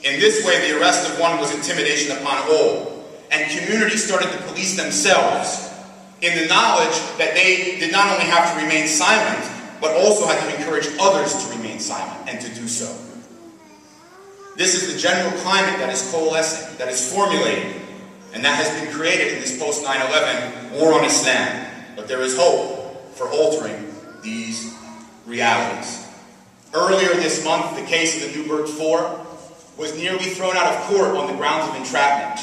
In this way, the arrest of one was intimidation upon all, and communities started to police themselves in the knowledge that they did not only have to remain silent, but also had to encourage others to remain silent and to do so. This is the general climate that is coalescing, that is formulating, and that has been created in this post-9/11 war on Islam. But there is hope for altering these realities. Earlier this month, the case of the Newburgh Four was nearly thrown out of court on the grounds of entrapment.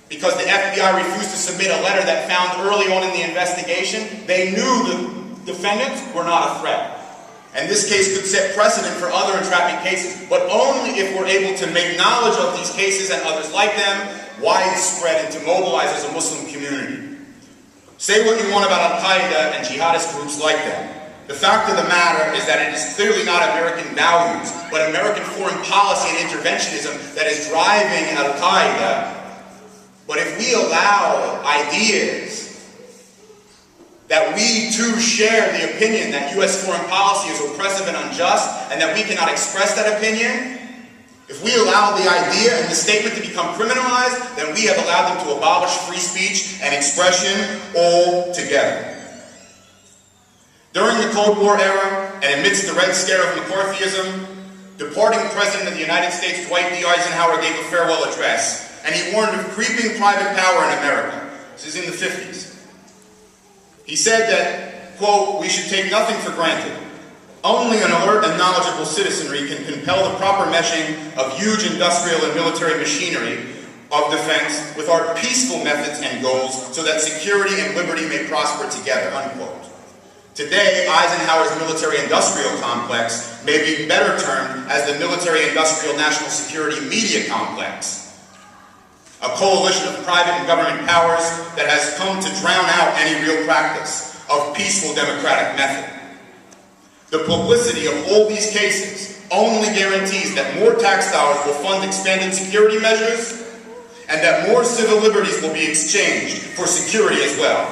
Because the FBI refused to submit a letter that found early on in the investigation, they knew the defendants were not a threat. And this case could set precedent for other entrapment cases, but only if we're able to make knowledge of these cases and others like them widespread and to mobilize as a Muslim community. Say what you want about Al-Qaeda and jihadist groups like them. The fact of the matter is that it is clearly not American values, but American foreign policy and interventionism that is driving Al-Qaeda. But if we allow ideas that we too share the opinion that U.S. foreign policy is oppressive and unjust, and that we cannot express that opinion, if we allow the idea and the statement to become criminalized, then we have allowed them to abolish free speech and expression altogether. During the Cold War era, and amidst the Red Scare of McCarthyism, departing President of the United States Dwight D. Eisenhower gave a farewell address, and he warned of creeping private power in America. This is in the 50s. He said that, quote, "We should take nothing for granted. Only an alert and knowledgeable citizenry can compel the proper meshing of huge industrial and military machinery of defense with our peaceful methods and goals so that security and liberty may prosper together," unquote. Today, Eisenhower's military-industrial complex may be better termed as the military-industrial national security media complex, a coalition of private and government powers that has come to drown out any real practice of peaceful democratic method. The publicity of all these cases only guarantees that more tax dollars will fund expanded security measures and that more civil liberties will be exchanged for security as well,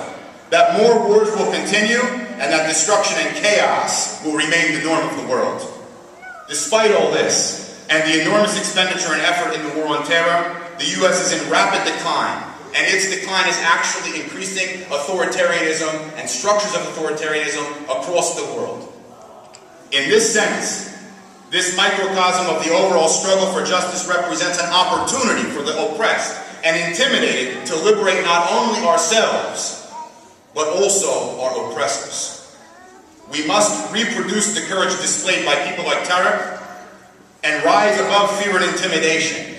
that more wars will continue and that destruction and chaos will remain the norm of the world. Despite all this, and the enormous expenditure and effort in the war on terror, the U.S. is in rapid decline, and its decline is actually increasing authoritarianism and structures of authoritarianism across the world. In this sense, this microcosm of the overall struggle for justice represents an opportunity for the oppressed and intimidated to liberate not only ourselves, but also our oppressors. We must reproduce the courage displayed by people like Tarek and rise above fear and intimidation,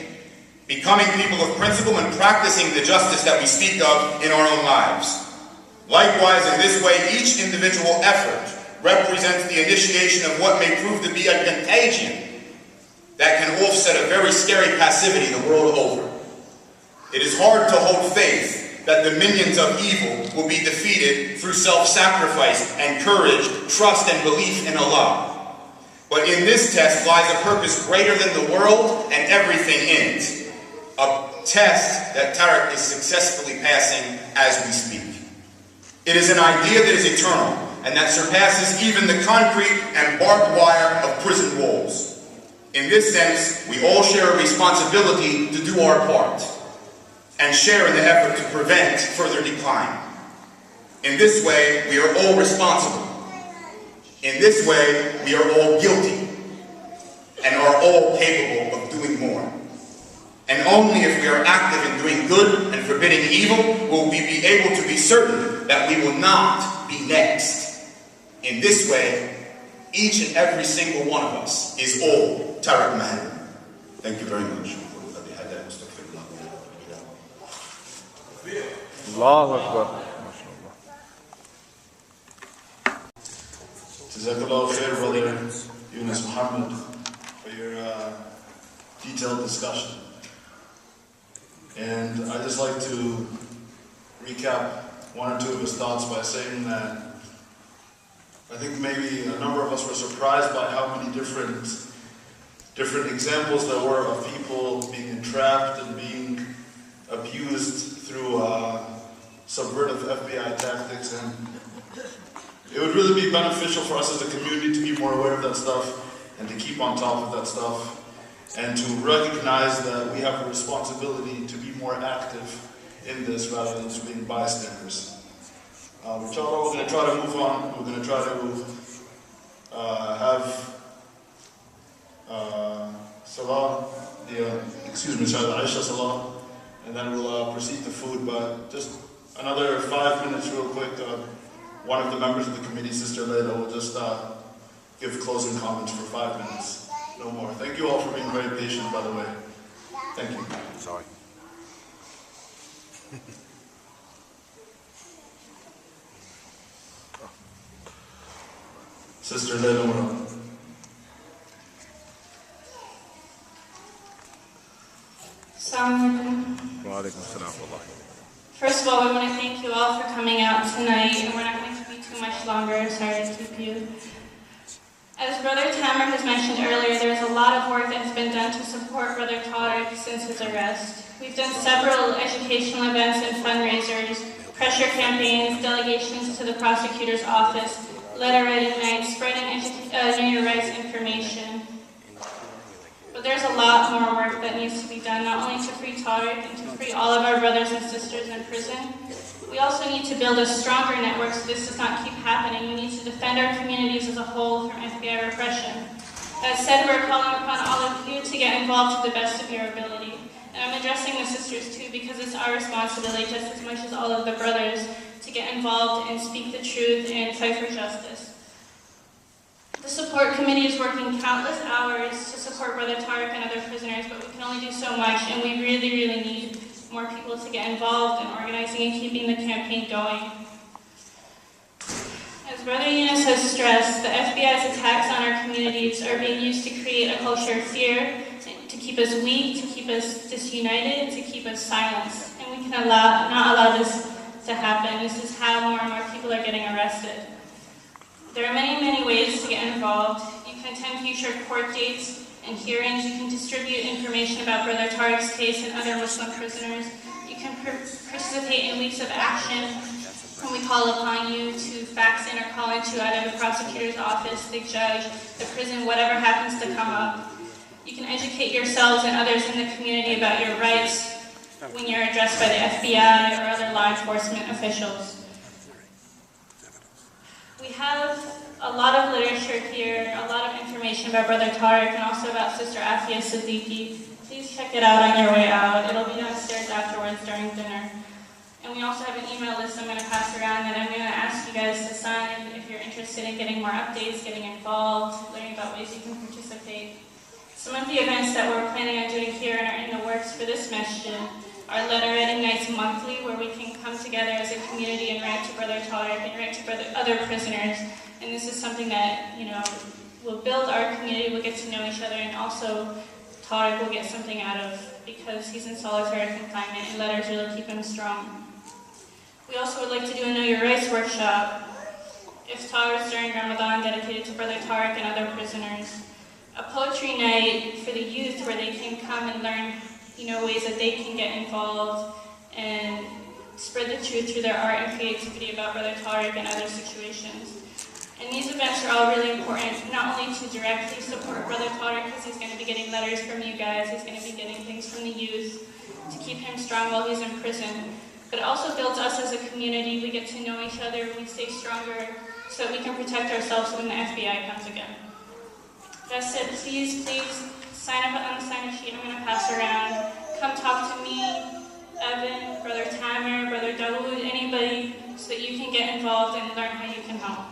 becoming people of principle and practicing the justice that we speak of in our own lives. Likewise, in this way, each individual effort represents the initiation of what may prove to be a contagion that can offset a very scary passivity the world over. It is hard to hold faith that the minions of evil will be defeated through self-sacrifice and courage, trust and belief in Allah. But in this test lies a purpose greater than the world and everything in it. A test that Tarek is successfully passing as we speak. It is an idea that is eternal and that surpasses even the concrete and barbed wire of prison walls. In this sense, we all share a responsibility to do our part and share in the effort to prevent further decline. In this way, we are all responsible. In this way, we are all guilty and are all capable of doing more. And only if we are active in doing good and forbidding evil will we be able to be certain that we will not be next. In this way, each and every single one of us is all Tarek Mehanna. Thank you very much. Allahu Akbar. Jazakallah khair, brother Yunus Muhammad, for your detailed discussion. And I'd just like to recap one or two of his thoughts by saying that I think maybe a number of us were surprised by how many different examples there were of people being entrapped and being abused through subversive FBI tactics, and it would really be beneficial for us as a community to be more aware of that stuff and to keep on top of that stuff. and to recognize that we have a responsibility to be more active in this rather than just being bystanders. Inshallah, we're going to try to move on. We're going to try to have Salah, excuse me, Aisha Salah, and then we'll proceed to food. But just another 5 minutes real quick. One of the members of the committee, Sister Laila, will just give closing comments for 5 minutes. No more. Thank you all for being very patient, by the way. Thank you. Sorry. Sister Laila Nurah. First of all, we want to thank you all for coming out tonight, and we're not going to be too much longer. Sorry to keep you. As Brother Tamer has mentioned earlier, there's a lot of work that has been done to support Brother Tarek since his arrest. We've done several educational events and fundraisers, pressure campaigns, delegations to the prosecutor's office, letter writing nights, spreading Know Your Rights information. But there's a lot more work that needs to be done, not only to free Tarek and to free all of our brothers and sisters in prison. We also need to build a stronger network so this does not keep happening. We need to defend our communities as a whole from FBI repression. That said, we're calling upon all of you to get involved to the best of your ability. And I'm addressing the sisters too, because it's our responsibility just as much as all of the brothers to get involved and speak the truth and fight for justice. The support committee is working countless hours to support Brother Tarek and other prisoners, but we can only do so much, and we really, really need more people to get involved in organizing and keeping the campaign going. As Brother Yunus has stressed, the FBI's attacks on our communities are being used to create a culture of fear, to keep us weak, to keep us disunited, to keep us silenced. And we can not allow this to happen. This is how more and more people are getting arrested. There are many, many ways to get involved. You can attend future court dates and hearings. You can distribute information about Brother Tarek's case and other Muslim prisoners. You can participate in weeks of action when we call upon you to fax in or call into either the prosecutor's office, the judge, the prison, whatever happens to come up. You can educate yourselves and others in the community about your rights when you're addressed by the FBI or other law enforcement officials. We have a lot of literature here, a lot of information about Brother Tarek and also about Sister Afia Siddiqui. Please check it out on your way out. It'll be downstairs afterwards during dinner. And we also have an email list I'm going to pass around that I'm going to ask you guys to sign if you're interested in getting more updates, getting involved, learning about ways you can participate. Some of the events that we're planning on doing here and are in the works for this masjid are letter writing nights monthly, where we can come together as a community and write to Brother Tarek and write to other prisoners. And this is something that, will build our community, we'll get to know each other, and also Tarek will get something out of, because he's in solitary confinement and letters really keep him strong. We also would like to do a Know Your Rights workshop, iftars during Ramadan dedicated to Brother Tarek and other prisoners. A poetry night for the youth where they can come and learn ways that they can get involved and spread the truth through their art and creativity about Brother Tarek and other situations. And these events are all really important, not only to directly support Brother Tarek, because he's going to be getting letters from you guys, he's going to be getting things from the youth to keep him strong while he's in prison, but it also builds us as a community. We get to know each other, we stay stronger, so that we can protect ourselves when the FBI comes again. That said, please sign up on the sign-up sheet I'm going to pass around. Come talk to me, Evan, Brother Tamer, Brother Dawood, anybody, so that you can get involved and learn how you can help.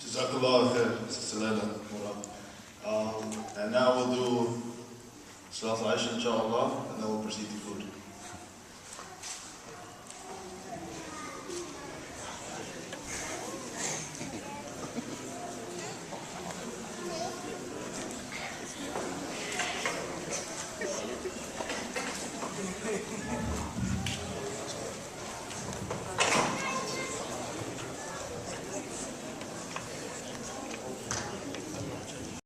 Jazakallah khair, Sister Laila. And now we'll do Salat Aisha, inshallah, and then we'll proceed to